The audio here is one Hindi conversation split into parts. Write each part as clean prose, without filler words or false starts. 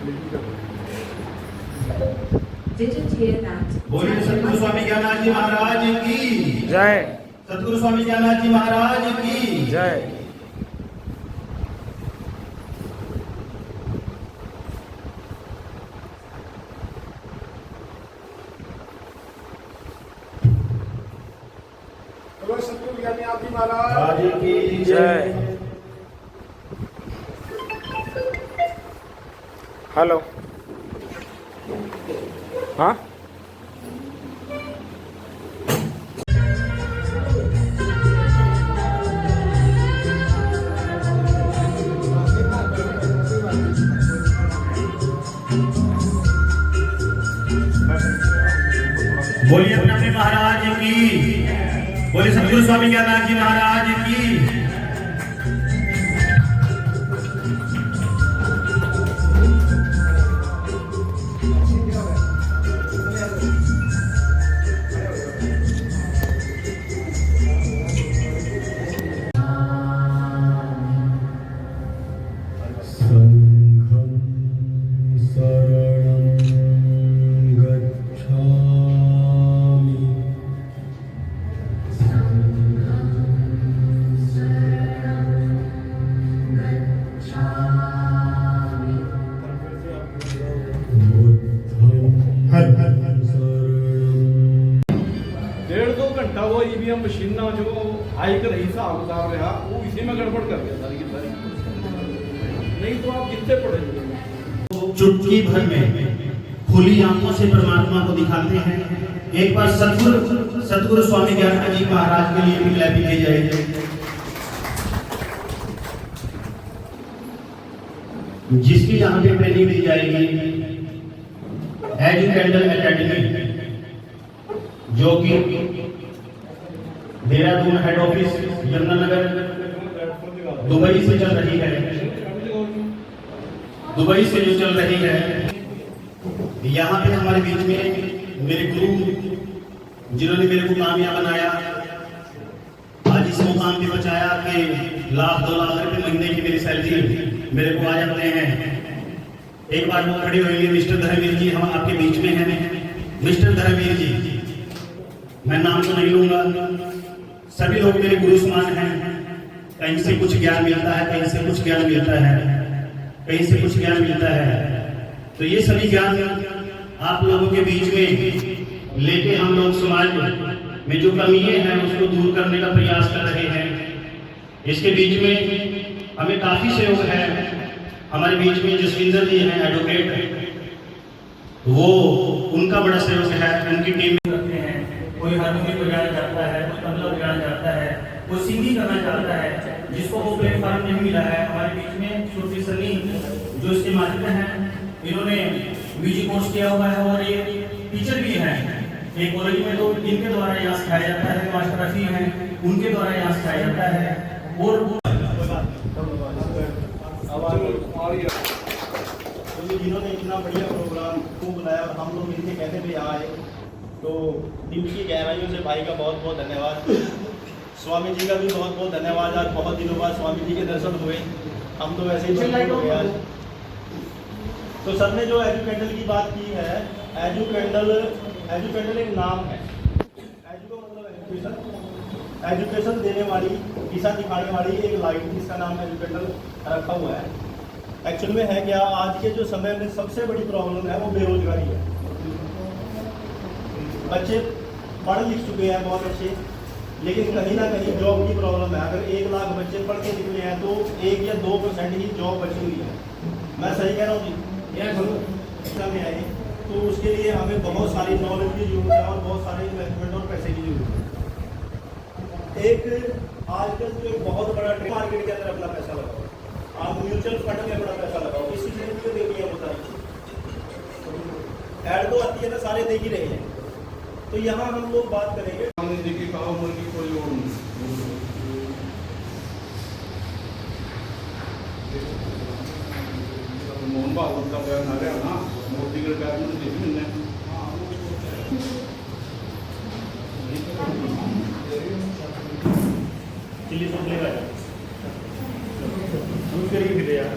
बोलिए सतगुरु स्वामी ज्ञानानंद जी महाराज की जय। सतगुरु स्वामी ज्ञानानंद जी महाराज की जय। सतगुरु ज्ञानानंद जी महाराज की जय। हेलो। हाँ बोलिए अपने अपने महाराज की। बोलिए सतगुरु स्वामी ज्ञानानंद जी महाराज की। डेढ़ दो घंटा वो ईवीएम मशीन जो हाई कर रही हिसाब किताब रहा वो इसी में गड़बड़ कर दिया सारी की सारी। नहीं तो आप कितने पढ़े चुटकी भर में खुली आंखों से परमात्मा को दिखाते हैं। एक बार सतगुरु स्वामी ज्ञानानंद जी महाराज के लिए भी क्लैपिंग की जाएगी। जिसकी यहाँ पे ट्रेनिंग दी जाएगी एजू कैंडल एकेडमी, जो कि Dehradun head office Yamunanagar Dubai से चल रही है। दुबई से जो चल रही है, यहाँ पे हमारे बीच में मेरे गुरु जिन्होंने मेरे को कामयाब बनाया, आज इस मुकाम पे पहुंचाया कि लाख 2 लाख रुपए महीने की मेरी सैलरी मेरे को आ जाते हैं। एक बार वो खड़े हुए मिस्टर धर्मवीर जी, हम आपके बीच में हैं। मिस्टर धर्मवीर जी, मैं नाम तो नहीं लूंगा, सभी लोग मेरे गुरु समान हैं। कहीं से कुछ ज्ञान मिलता है, कहीं से कुछ ज्ञान मिलता है, कहीं से कुछ ज्ञान मिलता है। तो ये सभी ज्ञान आप लोगों के बीच में लेके हम लोग समाज में जो कमियां हैं उसको दूर करने का प्रयास कर रहे हैं। इसके बीच में हमें काफी सहयोग है। हमारे बीच में जसविंदर जी हैं एडवोकेट, वो उनका बड़ा सहयोग है। उनकी टीम में रखते हैं, कोई हारमोनियम बजाना चाहता है, कोई तबला बजाना चाहता है, कोई सिंगिंग करना चाहता है, जिसको वो प्लेटफॉर्म नहीं मिला है। हमारे बीच में छोटी सनी जो इसके मालिक हैं, इन्होंने म्यूजिक कोर्स किया हुआ है और ये टीचर भी हैं। एक कॉलेज में तो इनके द्वारा यहाँ सिखाया जाता है, मास्टर रफी हैं, उनके द्वारा यहाँ सिखाया जाता है। और जिन्होंने इतना बढ़िया प्रोग्राम को बुलाया और हम लोग मिलके कहते थे आए, तो दिल की गहराइयों से भाई का बहुत बहुत धन्यवाद। स्वामी जी का भी बहुत बहुत धन्यवाद। आज बहुत दिनों बाद स्वामी जी के दर्शन हुए, हम तो वैसे ही हो गया। तो सर ने जो एजू कैंडल की बात की है, एजू कैंडल एक नाम है। एजू का मतलब एजुकेशन देने वाली, दिशा दिखाने वाली एक लाइट, जिसका नाम एजू कैंडल रखा हुआ है। एक्चुअल में है क्या, आज के जो समय में सबसे बड़ी प्रॉब्लम है वो बेरोजगारी है। बच्चे पढ़ लिख चुके हैं बहुत अच्छे, लेकिन कहीं ना कहीं जॉब की प्रॉब्लम है। अगर 1 लाख बच्चे पढ़ के निकले हैं तो 1 या 2% ही जॉब बची हुई है। मैं सही कह रहा हूँ जी? यह हम में आए तो उसके लिए हमें बहुत सारी नॉलेज की जरूरत है और बहुत सारे इन्वेस्टमेंट और पैसे की जरूरत है। एक आजकल जो एक बहुत बड़ा ट्रेड मार्केट के अंदर अपना पैसा लगाओ, आप म्यूचुअल फंड में अपना पैसा लगाओ, इसी चीज को देखिए होता है। ऐड तो आती है ना, सारे देख ही रहे हैं। तो यहाँ हम लोग बात करेंगे मोहन भागवत का बयान आ रहा ना, मोदी के कैबिनेट देखी मैंने। चिल्ली सूप लेगा दूध करके फिर यार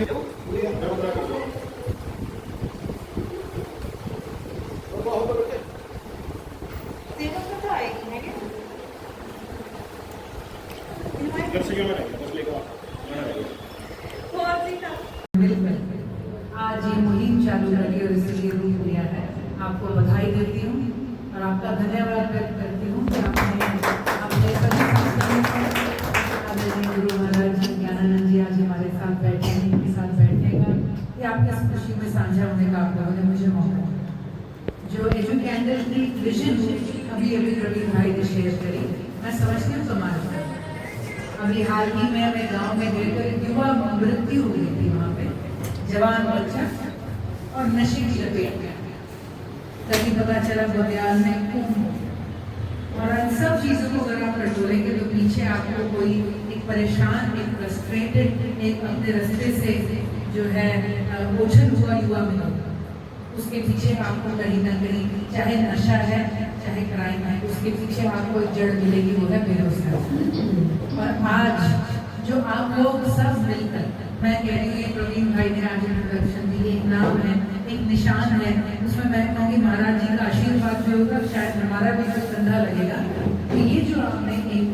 आज ये मुहिम चालू करी और इसलिए रूप लिया है। आपको बधाई देती हूँ और आपका धन्यवाद व्यक्त करती हूँ कि आपने अपने सभी संस्थानों पर आदरणीय गुरु महाराज जी ज्ञानानंद जी आज हमारे साथ बैठे हैं, इनके साथ बैठने का ये आपके इस खुशी में साझा होने का आप लोगों ने मुझे मौका दिया। जो एजुकेंडर की विजन अभी प्रवीण भाई ने शेयर करी, मैं समझती हूँ कमाल है। अभी हाल ही में मैं गांव में गई तो एक युवा मृत्यु हुई थी वहाँ पे, जवान बच्चा और नशे की लपेट में, तभी पता चला बंदियाल में खून। और इन सब चीजों को अगर आप टटोलेंगे तो पीछे आपको कोई एक परेशान, एक फ्रस्ट्रेटेड, एक अपने रास्ते से जो है ओझल हुआ युवा मिलेगा। उसके पीछे आपको कहीं ना कहीं चाहे नशा है चाहे क्राइम है, उसके पीछे आपको एक जड़ मिलेगी, वो है बेरोजगारी। और आज जो आप लोग सब मिलकर, मैं कह रही हूँ ये प्रवीण भाई ने आज इंट्रोडक्शन दी, एक नाम है, एक निशान है, उसमें मैं कहूँगी महाराज जी का आशीर्वाद भी होगा, शायद हमारा भी कुछ कंधा लगेगा। तो ये जो आपने एक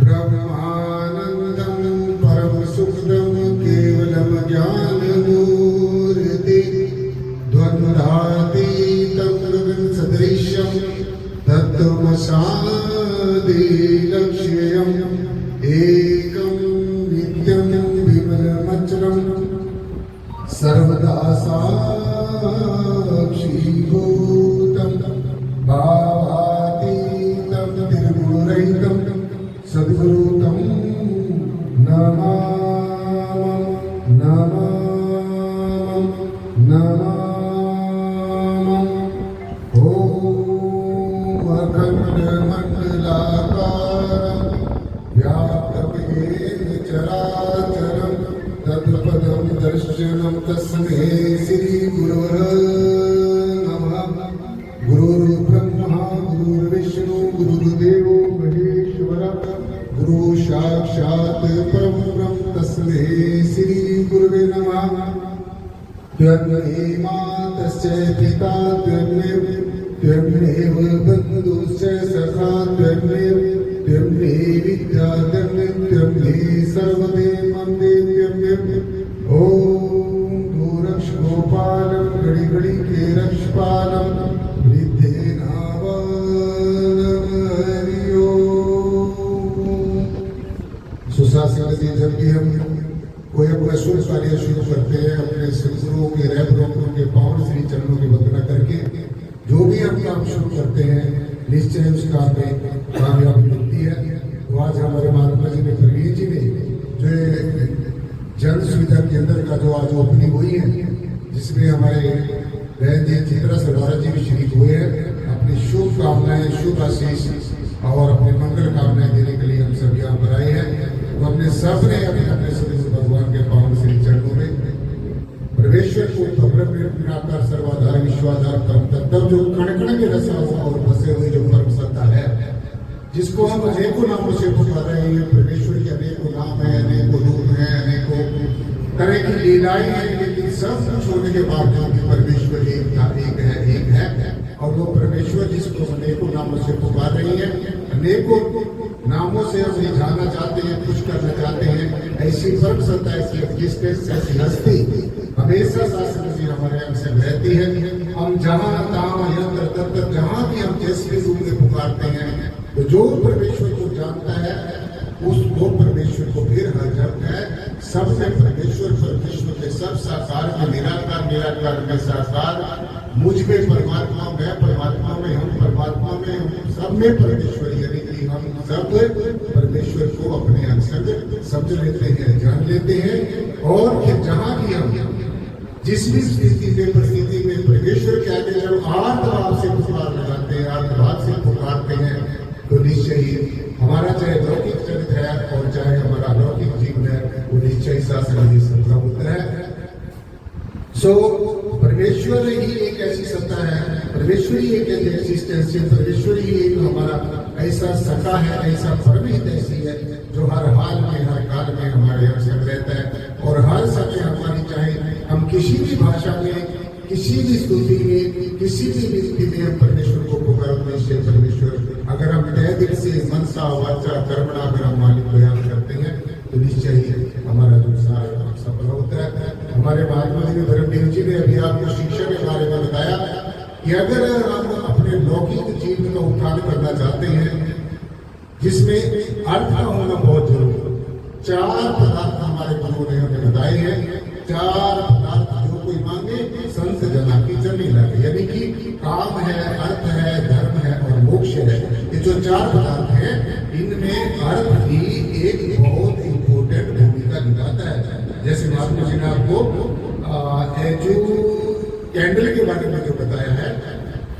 ब्रह्मानंदं परम सुखदं केवलं ज्ञानमूर्ति द्वन्द्वातीतं सदृशं तत्त्वमसादि लक्ष्यम् एकं नित्यं विमलमचलं सर्वदा साक्षीभूतं भावातीतं निर्गुणरहितं सद्गुरुतं नमामि। ॐ अखण्डमण्डलाकारं व्याप्तमेन चराचरं तत्पदं दर्शनं तस्मै श्रीगुरवे नमः। गुरुर्ब्रह्मा गुरुर्विष्णु गुरुर्देवो महेश्वरः गुरु साक्षात् परब्रह्म तस्मै श्रीगुरवे नमः। त्वमेव मातश्च पिता त्वमेव बन्धुश्च सखा त्वमेव विद्या त्वमेव सर्वदेवं त्वमेव। ॐ गोरक्ष गोपालं घड़ी घड़ी के रक्षपालं सुशासन से जब भी हम कोई अपना शुभ कार्य शुरू करते हैं, अपने सदगुरुओं के रहबरों के पावन श्री चरणों की वंदना करके जो भी हम काम शुरू करते हैं निश्चय उस काम में कामयाबी मिलती है। तो आज हमारे महात्मा जी ने, प्रवीण जी ने जो जन सुविधा केंद्र का जो आज ओपनिंग हुई है, जिसमें हमारे बहन जी चित्रा सरदारा जी भी शरीक हुए हैं, अपनी शुभ कामनाएं, शुभ आशीष और अपने मंगल कामनाएं देने के लिए हम सब यहाँ पर आए हैं। तो अपने सब ने अपने सदस्य भगवान के पावन श्री चरणों में परमेश्वर को निराकार सर्वाधार विश्वाधार परम तत्व जो कण कण के रस और बसे हुए जो परम सत्ता है, जिसको हम अनेकों नामों से पुकार रहे हैं। परमेश्वर के अनेकों नाम है, अनेकों रूप है, अनेकों तरह की लीलाएं हैं, लेकिन सब कुछ होने के बावजूद भी परमेश्वर एक है। और वो परमेश्वर जिसको अनेकों नामों से पुकार रही है, अनेकों नामों से हम जाना चाहते हैं, कुछ करना चाहते हैं, ऐसी परम सत्ता, ऐसी एग्जिस्टेंस, ऐसी हस्ती हमेशा शासन में हमारे अंग से रहती है। हम जहाँ तहाँ यंत्र तंत्र जहाँ भी हम जैसे रूप में पुकारते हैं, तो जो परमेश्वर को जानता है उसको परमेश्वर को फिर हर जब है। सब में परमेश्वर के सब साकार में निराकार में साकार, मुझ में परमात्मा, मैं परमात्मा में, हम परमात्मा में, सब में परमेश्वर, यानी कि हम सब परमेश्वर को अपने अंग समझ लेते हैं, जान लेते हैं। और फिर जहाँ भी हम जिस भी स्थिति में परिस्थिति में परमेश्वर के आगे जब आर्तभाव से पुकार लगाते हैं, आर्तभाव से पुकारते हैं, तो निश्चय ही हमारा चाहे लौकिक चरित है और चाहे हमारा अलौकिक जीवन है, वो निश्चय शासन सत्ता होता है। सो परमेश्वर ही एक ऐसी सत्ता है, परमेश्वर ही एक एग्जिस्टेंस है, परमेश्वर ही एक हमारा ऐसा सखा है, ऐसा परमित ऐसी है जो हर हाल में हर काल में हमारे हम संग रहता है और हर समय हमारी चाहे हम किसी भी भाषा में किसी भी स्तुति में किसी भी व्यक्ति में हम परमेश्वर को पुकारते से परमेश्वर अगर हम तय दिल से मनसा वाचा कर्मणा अगर हम मालिक को याद करते हैं तो निश्चय ही हमारा जो सारा सफल होता है। हमारे महात्मा जी धर्मदेव जी ने अभी आपको शिक्षा के बारे में बताया कि अगर हम अपने लौकिक जीवन का उत्थान करना चाहते हैं जिसमें अर्थ का होना बहुत जरूरी है। 4 पदार्थ हमारे गुरुओं ने हमें बताए हैं। 4 पदार्थ जो कोई मांगे संत जना की जमी लगे, यानी कि काम है, अर्थ है, धर्म है और मोक्ष है। ये जो 4 पदार्थ हैं इनमें अर्थ ही एक बहुत इंपॉर्टेंट भूमिका निभाता है। जैसे महात्मा जी ने आपको जो कैंडल के बारे में जो बताया है,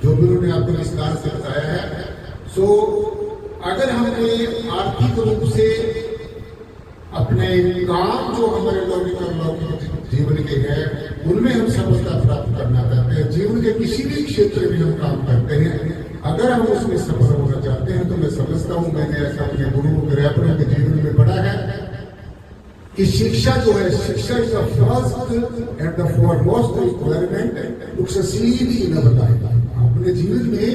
जो भी उन्होंने आपको विस्तार से बताया है, सो अगर हमने आर्थिक रूप से अपने काम जो हमारे लौकिक जीवन के हैं उनमें हम सफलता प्राप्त करना चाहते हैं, जीवन के किसी भी क्षेत्र में हम काम करते हैं, अगर हम उसमें सफल होना चाहते हैं तो मैं समझता हूं, मैंने ऐसा अपने गुरुओं के रैपरों के जीवन में पढ़ा है कि शिक्षा जो है, शिक्षा is the first and the foremost requirement to succeed in our life. अपने जीवन में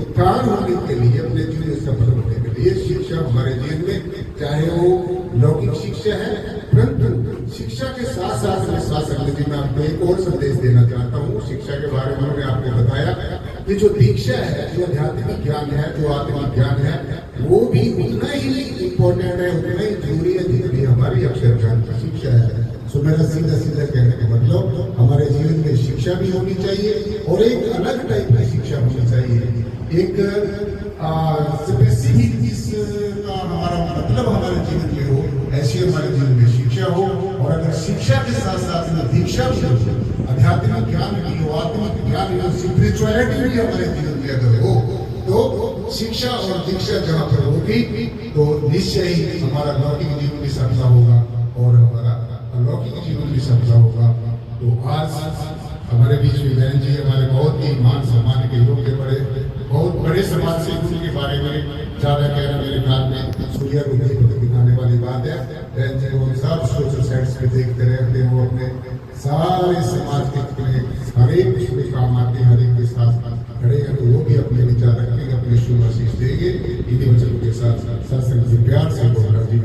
उत्थान होने के लिए, अपने जीवन में सफल होने के लिए शिक्षा हमारे जीवन में, चाहे वो लौकिक शिक्षा है, परंतु शिक्षा के साथ साथ में शासन जी मैं आपको एक और संदेश देना चाहता हूँ। शिक्षा के बारे में मैंने आपको बताया कि जो दीक्षा है, जो आध्यात्मिक ज्ञान है, जो आत्मिक ज्ञान है, वो भी उतना ही इम्पोर्टेंट है, उतना ही जरूरी है जितनी हमारी अक्षर ज्ञान की शिक्षा है। सो मेरा सीधा सीधा कहने का मतलब हमारे जीवन में शिक्षा भी होनी चाहिए और एक अलग टाइप की शिक्षा होनी चाहिए। एक स्पेसिफिक जिसका हमारा मतलब हमारे जीवन में हो, ऐसी हमारे जीवन में शिक्षा हो। और अगर शिक्षा के साथ साथ में दीक्षा भी हो, आध्यात्मिक ज्ञान भी हो, आत्मिक ज्ञान भी हो, स्पिरिचुअलिटी भी हमारे जीवन में अगर हो तो शिक्षा और दीक्षा जहाँ पर होगी तो निश्चय ही हमारा लौकिक जीवन भी सफल होगा और हमारा अलौकिक जीवन भी सफल होगा। तो आज हमारे बीच में बहन जी हमारे बहुत ही मान सम्मान के योग्य बहुत बड़े समाज से उनके बारे में ज्यादा कहना मेरे ख्याल में सूर्य को दिखाने वाली बात है। बहन जी वो सब सोशल साइट्स पे देखते रहते हैं, वो अपने सारे समाज के हर एक उसमें काम आते हैं, हर एक के साथ खड़े हैं, तो वो भी अपने विचार रखेंगे, अपने शुभ आशीष देंगे। इन्हीं वचनों के साथ सत्संग से प्यार से बोल रहा जी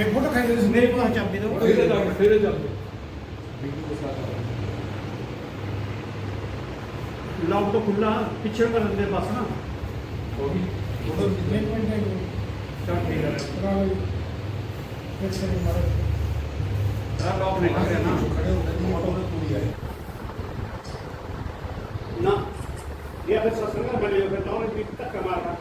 एक फोटो खाई मेरे को चाप दे दो। फिर चल लॉक तो खुला पीछे कर दे बस ना होगी चल ठीक है लॉक नहीं कर ना खड़े होकर ऑटो में पूरी है ना ये फिर सत्संग बने फिर तो भी तक कमाल का